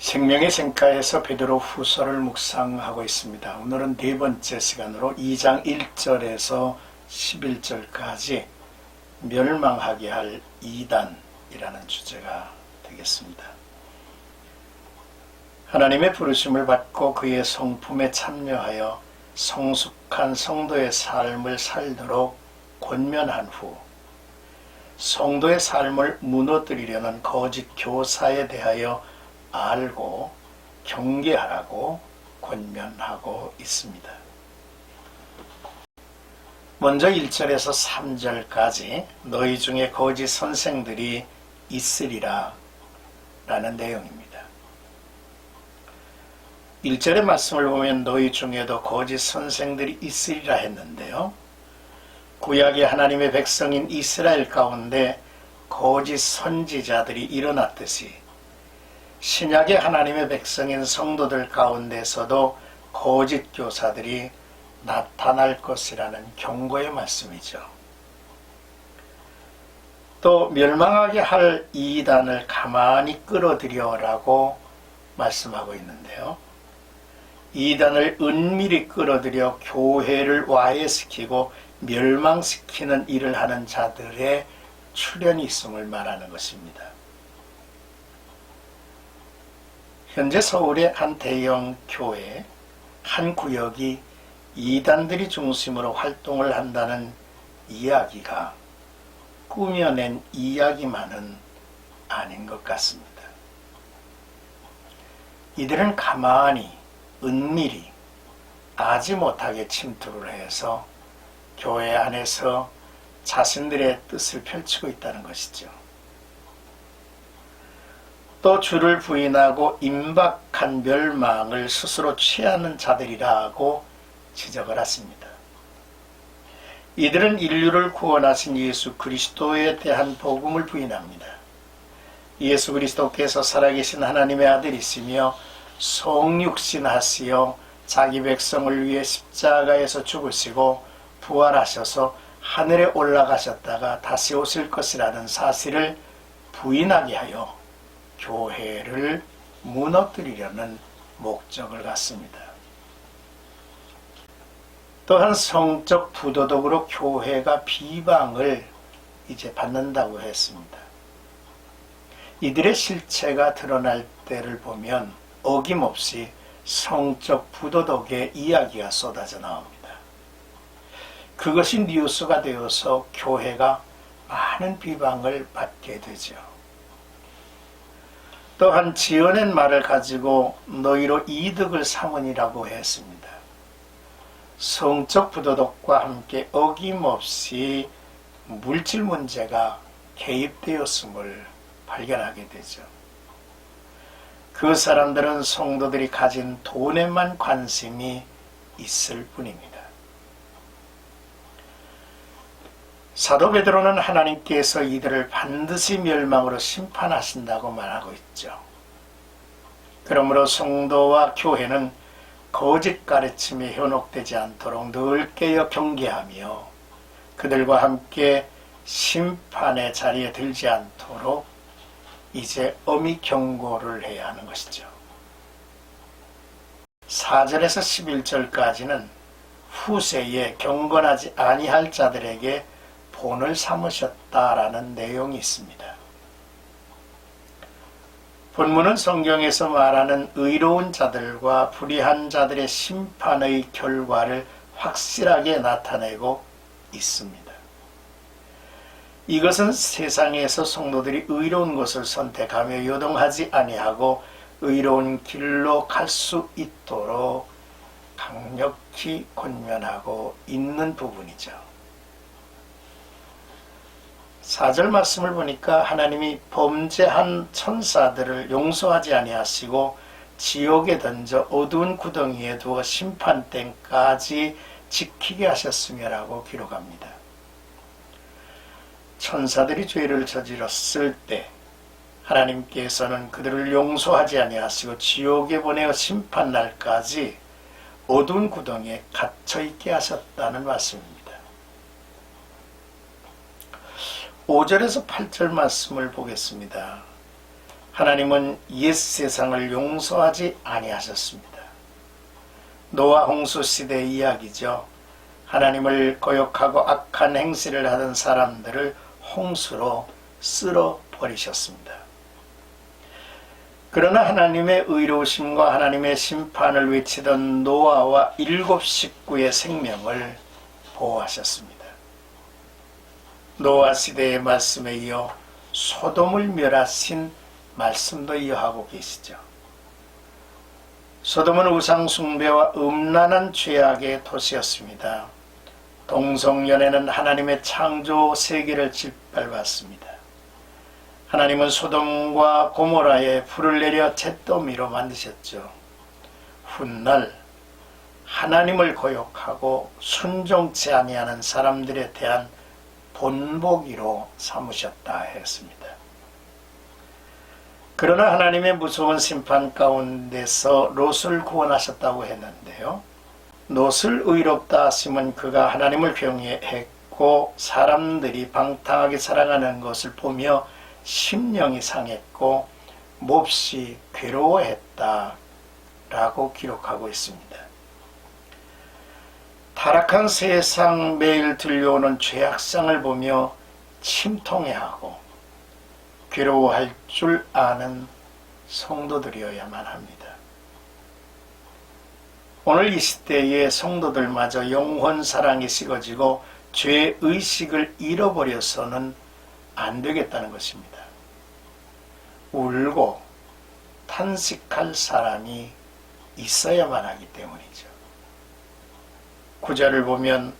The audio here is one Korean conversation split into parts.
생명의 샘가에서 베드로 후서를 묵상하고 있습니다. 오늘은 네 번째 시간으로 2장 1절에서 11절까지 멸망하게 할 이단이라는 주제가 되겠습니다. 하나님의 부르심을 받고 그의 성품에 참여하여 성숙한 성도의 삶을 살도록 권면한 후 성도의 삶을 무너뜨리려는 거짓 교사에 대하여 알고 경계하라고 권면하고 있습니다. 먼저 1절에서 3절까지 너희 중에 거짓 선생들이 있으리라 라는 내용입니다. 1절의 말씀을 보면 너희 중에도 거짓 선생들이 있으리라 했는데요. 구약의 하나님의 백성인 이스라엘 가운데 거짓 선지자들이 일어났듯이 신약의 하나님의 백성인 성도들 가운데서도 거짓 교사들이 나타날 것이라는 경고의 말씀이죠. 또 멸망하게 할 이단을 가만히 끌어들여라고 말씀하고 있는데요. 이단을 은밀히 끌어들여 교회를 와해시키고 멸망시키는 일을 하는 자들의 출현이 있음을 말하는 것입니다. 현재 서울의 한 대형 교회, 한 구역이 이단들이 중심으로 활동을 한다는 이야기가 꾸며낸 이야기만은 아닌 것 같습니다. 이들은 가만히 은밀히 아지 못하게 침투를 해서 교회 안에서 자신들의 뜻을 펼치고 있다는 것이죠. 또 주를 부인하고 임박한 멸망을 스스로 취하는 자들이라고 지적을 했습니다. 이들은 인류를 구원하신 예수 그리스도에 대한 복음을 부인합니다. 예수 그리스도께서 살아계신 하나님의 아들이시며 성육신하시어 자기 백성을 위해 십자가에서 죽으시고 부활하셔서 하늘에 올라가셨다가 다시 오실 것이라는 사실을 부인하게 하여 교회를 무너뜨리려는 목적을 갖습니다. 또한 성적 부도덕으로 교회가 비방을 이제 받는다고 했습니다. 이들의 실체가 드러날 때를 보면 어김없이 성적 부도덕의 이야기가 쏟아져 나옵니다. 그것이 뉴스가 되어서 교회가 많은 비방을 받게 되죠. 또한 지어낸 말을 가지고 너희로 이득을 삼으니라고 했습니다. 성적 부도덕과 함께 어김없이 물질 문제가 개입되었음을 발견하게 되죠. 그 사람들은 성도들이 가진 돈에만 관심이 있을 뿐입니다. 사도 베드로는 하나님께서 이들을 반드시 멸망으로 심판하신다고 말하고 있죠. 그러므로 성도와 교회는 거짓 가르침에 현혹되지 않도록 늘 깨어 경계하며 그들과 함께 심판의 자리에 들지 않도록 이제 엄히 경고를 해야 하는 것이죠. 4절에서 11절까지는 후세에 경건하지 아니할 자들에게 본을 삼으셨다라는 내용이 있습니다. 본문은 성경에서 말하는 의로운 자들과 불의한 자들의 심판의 결과를 확실하게 나타내고 있습니다. 이것은 세상에서 성도들이 의로운 것을 선택하며 요동하지 아니하고 의로운 길로 갈 수 있도록 강력히 권면하고 있는 부분이죠. 4절 말씀을 보니까 하나님이 범죄한 천사들을 용서하지 아니하시고 지옥에 던져 어두운 구덩이에 두어 심판 때까지 지키게 하셨으며라고 기록합니다. 천사들이 죄를 저질렀을 때 하나님께서는 그들을 용서하지 아니하시고 지옥에 보내어 심판날까지 어두운 구덩이에 갇혀있게 하셨다는 말씀입니다. 5절에서 8절 말씀을 보겠습니다. 하나님은 옛 세상을 용서하지 아니하셨습니다. 노아 홍수 시대의 이야기죠. 하나님을 거역하고 악한 행실을 하던 사람들을 홍수로 쓸어버리셨습니다. 그러나 하나님의 의로우심과 하나님의 심판을 외치던 노아와 7 식구의 생명을 보호하셨습니다. 노아 시대의 말씀에 이어 소돔을 멸하신 말씀도 이어하고 계시죠. 소돔은 우상 숭배와 음란한 죄악의 도시였습니다. 동성연애는 하나님의 창조 세계를 짓밟았습니다. 하나님은 소돔과 고모라에 불을 내려 잿더미로 만드셨죠. 훗날 하나님을 거역하고 순종치 아니하는 사람들에 대한 본보기로 삼으셨다 했습니다. 그러나 하나님의 무서운 심판 가운데서 롯을 구원하셨다고 했는데요. 롯을 의롭다 하심은 그가 하나님을 경외했고 사람들이 방탕하게 살아가는 것을 보며 심령이 상했고 몹시 괴로워했다라고 기록하고 있습니다. 타락한 세상 매일 들려오는 죄악상을 보며 침통해하고 괴로워할 줄 아는 성도들이어야만 합니다. 오늘 이 시대의 성도들마저 영혼 사랑이 식어지고 죄의식을 잃어버려서는 안 되겠다는 것입니다. 울고 탄식할 사람이 있어야만 하기 때문이죠. 구절을 보면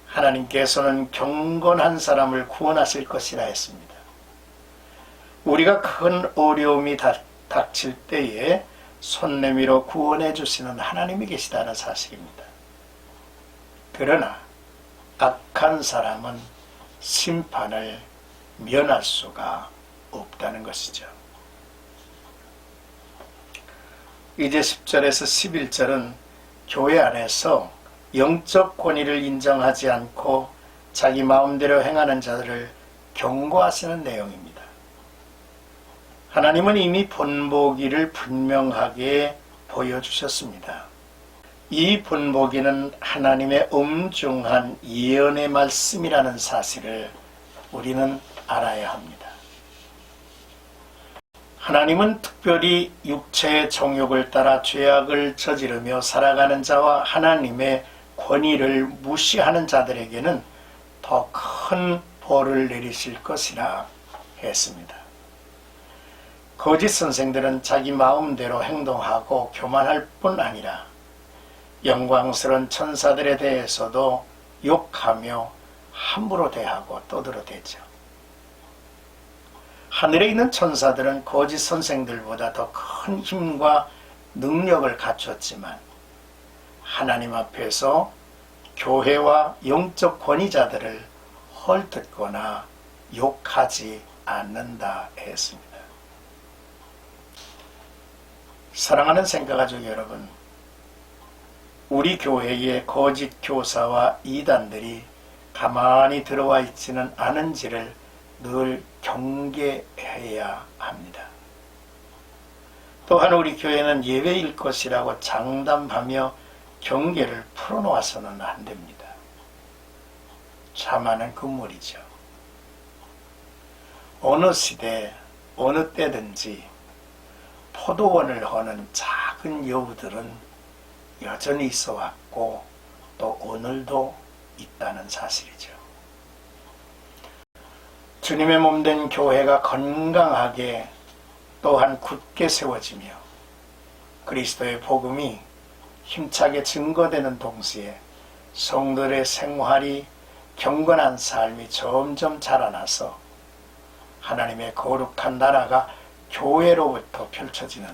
하나님께서는 경건한 사람을 구원하실 것이라 했습니다. 우리가 큰 어려움이 닥칠 때에 손 내밀어 구원해 주시는 하나님이 계시다는 사실입니다. 그러나 악한 사람은 심판을 면할 수가 없다는 것이죠. 이제 10절에서 11절은 교회 안에서 영적 권위를 인정하지 않고 자기 마음대로 행하는 자들을 경고하시는 내용입니다. 하나님은 이미 본보기를 분명하게 보여주셨습니다. 이 본보기는 하나님의 엄중한 예언의 말씀이라는 사실을 우리는 알아야 합니다. 하나님은 특별히 육체의 정욕을 따라 죄악을 저지르며 살아가는 자와 하나님의 권위를 무시하는 자들에게는 더 큰 벌을 내리실 것이라 했습니다. 거짓 선생들은 자기 마음대로 행동하고 교만할 뿐 아니라 영광스러운 천사들에 대해서도 욕하며 함부로 대하고 떠들어대죠. 하늘에 있는 천사들은 거짓 선생들보다 더 큰 힘과 능력을 갖췄지만 하나님 앞에서 교회와 영적 권위자들을 헐뜯거나 욕하지 않는다 했습니다. 사랑하는 생가가족 여러분, 우리 교회의 거짓 교사와 이단들이 가만히 들어와 있지는 않은지를 늘 경계해야 합니다. 또한 우리 교회는 예외일 것이라고 장담하며 경계를 풀어놓아서는 안 됩니다. 참하는 금물이죠. 어느 시대, 어느 때든지 포도원을 허는 작은 여우들은 여전히 있어 왔고 또 오늘도 있다는 사실이죠. 주님의 몸된 교회가 건강하게 또한 굳게 세워지며 그리스도의 복음이 힘차게 증거되는 동시에 성도들의 생활이 경건한 삶이 점점 자라나서 하나님의 거룩한 나라가 교회로부터 펼쳐지는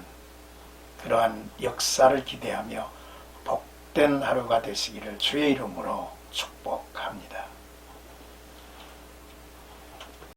그러한 역사를 기대하며 복된 하루가 되시기를 주의 이름으로 축복합니다.